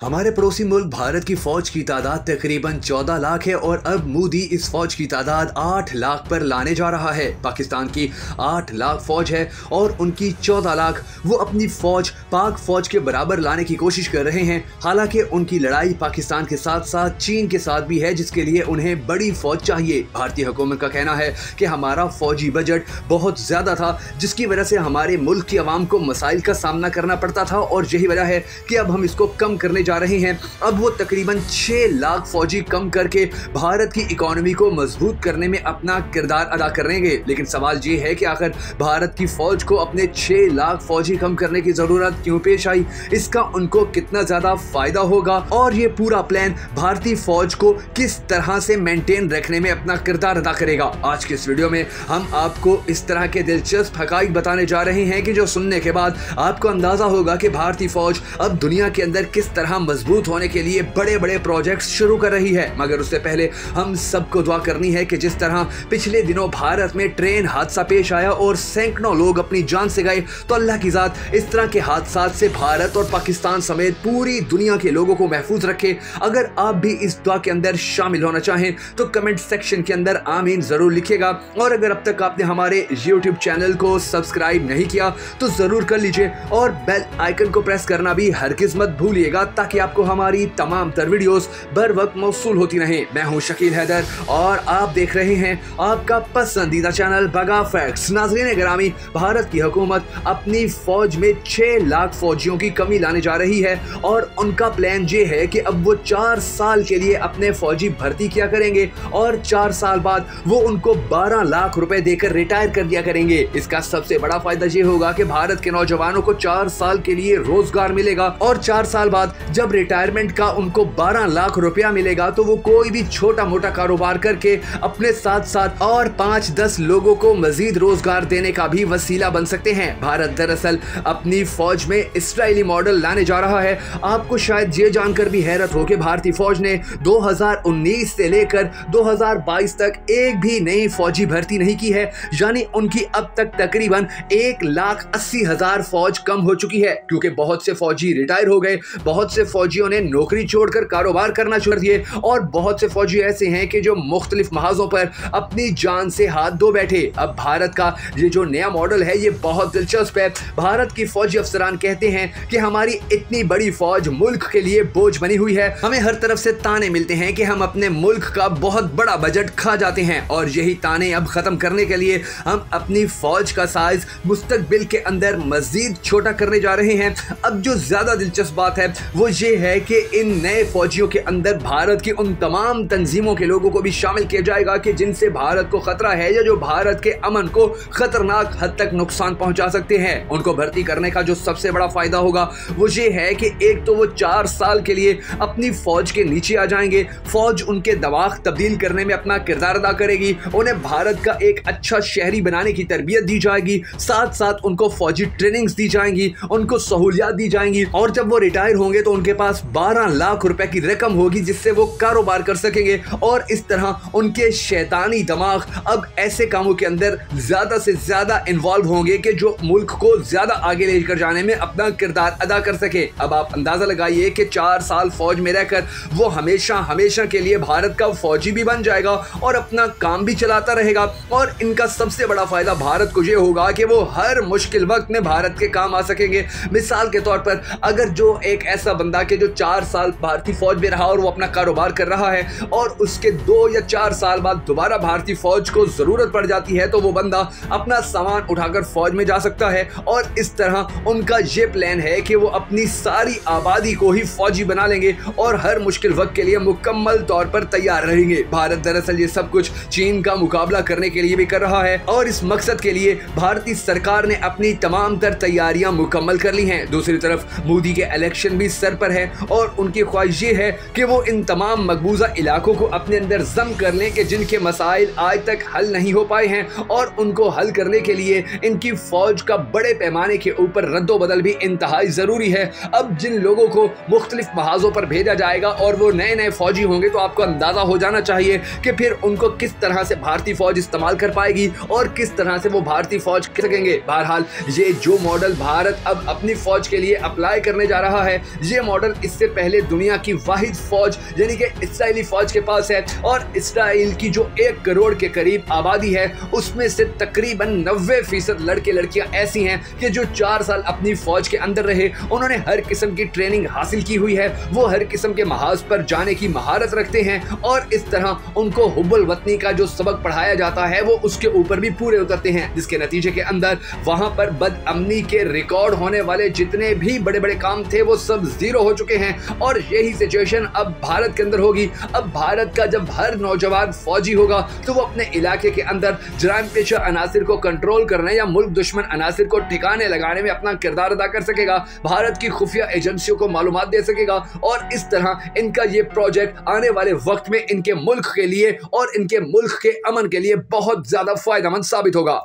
हमारे पड़ोसी मुल्क भारत की फौज की तादाद तकरीबन 14 लाख है और अब मोदी इस फौज की तादाद 8 लाख पर लाने जा रहा है। पाकिस्तान की 8 लाख फौज है और उनकी 14 लाख वो अपनी फौज पाक फौज के बराबर लाने की कोशिश कर रहे हैं। हालांकि उनकी लड़ाई पाकिस्तान के साथ साथ चीन के साथ भी है, जिसके लिए उन्हें बड़ी फौज चाहिए। भारतीय हुकूमत का कहना है कि हमारा फौजी बजट बहुत ज्यादा था, जिसकी वजह से हमारे मुल्क की आवाम को मसाइल का सामना करना पड़ता था और यही वजह है कि अब हम इसको कम करने जा रहे हैं। अब वो तकरीबन 6 लाख फौजी कम करके भारत की इकोनॉमी को मजबूत करने में अपना किरदार अदा करेंगे। लेकिन सवाल ये है कि आखिर भारत की फौज को अपने 6 लाख फौजी कम करने की जरूरत क्यों पेश आई, इसका उनको कितना ज्यादा फायदा होगा और ये पूरा प्लान भारतीय फौज को किस तरह से मेंटेन रखने में अपना किरदार अदा करेगा। आज के इस वीडियो में हम आपको इस तरह के दिलचस्प हकाइक बताने जा रहे हैं कि जो सुनने के बाद आपको अंदाजा होगा कि भारतीय फौज अब दुनिया के अंदर किस तरह मजबूत होने के लिए बड़े बड़े प्रोजेक्ट्स शुरू कर रही है। मगर उससे पहले हम सबको दुआ करनी है कि जिस तरह पिछले दिनों भारत में ट्रेन हादसा पेश आया और सैकड़ों लोग अपनी जान से गए, तो अल्लाह की जात इस तरह के हादसात से भारत और पाकिस्तान समेत पूरी दुनिया के लोगों को महफूज रखे। अगर आप भी इस दुआ के अंदर शामिल होना चाहें तो कमेंट सेक्शन के अंदर आमीन जरूर लिखिएगा और अगर अब तक आपने हमारे YouTube चैनल को सब्सक्राइब नहीं किया तो जरूर कर लीजिए और बेल आइकन को प्रेस करना भी हरगिज़ मत भूलिएगा ताकि आपको हमारी तमाम तर वीडियोस बर वक्त मौसूल होती रहें। मैं हूं शकील हैदर और आप देख रहे हैं आपका पसंदीदा चैनल बगा फैक्ट्स। नाज़रीन गिरामी, भारत की हुकूमत अपनी फौज में 6 लाख फौजियों की कमी लाने जा रही है और उनका प्लान ये है कि अब वो 4 साल के लिए अपने फौजी भर्ती किया करेंगे और 4 साल बाद वो उनको 12 लाख रुपए देकर रिटायर कर दिया करेंगे। इसका सबसे बड़ा फायदा ये होगा कि भारत के नौजवानों को 4 साल के लिए रोजगार मिलेगा और 4 साल बाद जब रिटायरमेंट का उनको 12 लाख रुपया मिलेगा तो वो कोई भी छोटा मोटा कारोबार करके अपने साथ साथ और 5-10 लोगों को मजीद रोजगार देने का भी वसीला बन सकते हैं। भारत दरअसल अपनी फौज में इस्राएली मॉडल लाने जा रहा है। आपको शायद ये जानकर भी हैरत हो कि भारतीय फौज ने 2019 से लेकर 2022 तक एक भी नई फौजी भर्ती नहीं की है, यानी उनकी अब तक तकरीबन 1,80,000 फौज कम हो चुकी है, क्योंकि बहुत से फौजी रिटायर हो गए, बहुत से फौजियों ने नौकरी छोड़कर कारोबार करना छोड़ दिए और बहुत से फौजी ऐसे हैं कि जो मुख्तलिफ महाजों पर अपनी जान से हाथ धो बैठे। अब भारत का ये जो नया मॉडल है ये बहुत दिलचस्प है। भारत की फौजी अफसरान कहते हैं कि हमारी इतनी बड़ी फौज मुल्क के लिए बोझ बनी हुई है। हमें हर तरफ से ताने मिलते हैं कि हम अपने मुल्क का बहुत बड़ा बजट खा जाते हैं और यही ताने अब खत्म करने के लिए हम अपनी फौज का साइज मुस्तकबिल के अंदर मजीद छोटा करने जा रहे हैं। अब जो ज्यादा दिलचस्प बात है वो ये है कि इन नए फौजियों के अंदर भारत की उन तमाम तंजीमों के लोगों को भी शामिल किया जाएगा कि जिनसे भारत को खतरा है या जो भारत के अमन को खतरनाक हद तक नुकसान पहुंचा सकते हैं। उनको भर्ती करने का जो सबसे बड़ा फायदा होगा वो ये है कि एक तो वो 4 साल के लिए अपनी फौज के नीचे आ जाएंगे, फौज उनके दमाग तब्दील करने में अपना किरदार अदा करेगी, उन्हें भारत का एक अच्छा शहरी बनाने की तरबियत दी जाएगी, साथ साथ उनको फौजी ट्रेनिंग्स दी जाएंगी, उनको सहूलियात दी जाएंगी और जब वो रिटायर होंगे तो उनके पास 12 लाख रुपए की रकम होगी जिससे वो कारोबार कर सकेंगे और इस तरह उनके शैतानी दिमाग अब ऐसे कामों के अंदर ज्यादा से ज्यादा इन्वॉल्व होंगे कि जो मुल्क को ज्यादा आगे लेकर जाने में अपना किरदार अदा कर सके। अब आप अंदाजा लगाइए कि 4 साल फौज में रहकर वो हमेशा हमेशा के लिए भारत का फौजी भी बन जाएगा और अपना काम भी चलाता रहेगा और इनका सबसे बड़ा फायदा भारत को यह होगा कि वो हर मुश्किल वक्त में भारत के काम आ सकेंगे। मिसाल के तौर पर अगर जो एक ऐसा बंदा के जो 4 साल भारतीय फौज में रहा और वो अपना कारोबार कर रहा है और उसके 2 या 4 साल बाद दोबारा भारतीय फौज को जरूरत पड़ जाती है तो वो बंदा अपना सामान उठाकर फौज में जा सकता है और इस तरह उनका ये प्लान है कि वो अपनी सारी आबादी को ही फौजी बना लेंगे और हर मुश्किल वक्त के लिए मुकम्मल तौर पर तैयार रहेंगे। भारत दरअसल ये सब कुछ चीन का मुकाबला करने के लिए भी कर रहा है और इस मकसद के लिए भारतीय सरकार ने अपनी तमाम तर तैयारियां मुकम्मल कर ली हैं। दूसरी तरफ मोदी के इलेक्शन भी सर पर है और उनकी ख्वाहिश ये है कि वो इन तमाम मकबूजा इलाकों को अपने अंदर जम कर लें कि जिनके मसाइल आज तक हल नहीं हो पाए हैं और उनको हल करने के लिए इनकी फौज का बड़े पैमाने के ऊपर रद्दोबदल भी इंतहाई जरूरी है। अब जिन लोगों को मुख्तलिफ महाजों पर भेजा जाएगा और वो नए नए फौजी होंगे तो आपको अंदाजा हो जाना चाहिए कि फिर उनको किस तरह से भारतीय फौज इस्तेमाल कर पाएगी और किस तरह से वो भारतीय फौज कर सकेंगे। बहरहाल ये जो मॉडल भारत अब अपनी फौज के लिए अप्लाई करने जा रहा है ये मॉडल इससे पहले दुनिया की वाहिद फौज यानी कि इस्राएली फौज के पास है और इस्राएल की जो 1 करोड़ के करीब आबादी है उसमें से तकरीबन 90% लड़के लड़कियां ऐसी हैं कि जो 4 साल अपनी फौज के अंदर रहे, उन्होंने हर किस्म की ट्रेनिंग हासिल की हुई है, वो हर किस्म के महाज पर जाने की महारत रखते हैं और इस तरह उनको हुब्बुल वतनी का जो सबक पढ़ाया जाता है वो उसके ऊपर भी पूरे उतरते हैं, जिसके नतीजे के अंदर वहां पर बदअमनी के रिकॉर्ड होने वाले जितने भी बड़े बड़े काम थे वो सब जीरो हो चुके हैं। और यही सिचुएशन अब भारत के अंदर होगी। अब भारत का जब हर नौजवान फौजी होगा तो वो अपने इलाके के अंदर जराइम पेशा अनासिर को कंट्रोल करने या मुल्क दुश्मन अनासिर को ठिकाने लगाने में अपना किरदार अदा कर सकेगा, भारत की खुफिया एजेंसियों को मालूमात दे सकेगा और इस तरह इनका ये प्रोजेक्ट आने वाले वक्त में इनके मुल्क के लिए और इनके मुल्क के अमन के लिए बहुत ज्यादा फायदेमंद साबित होगा।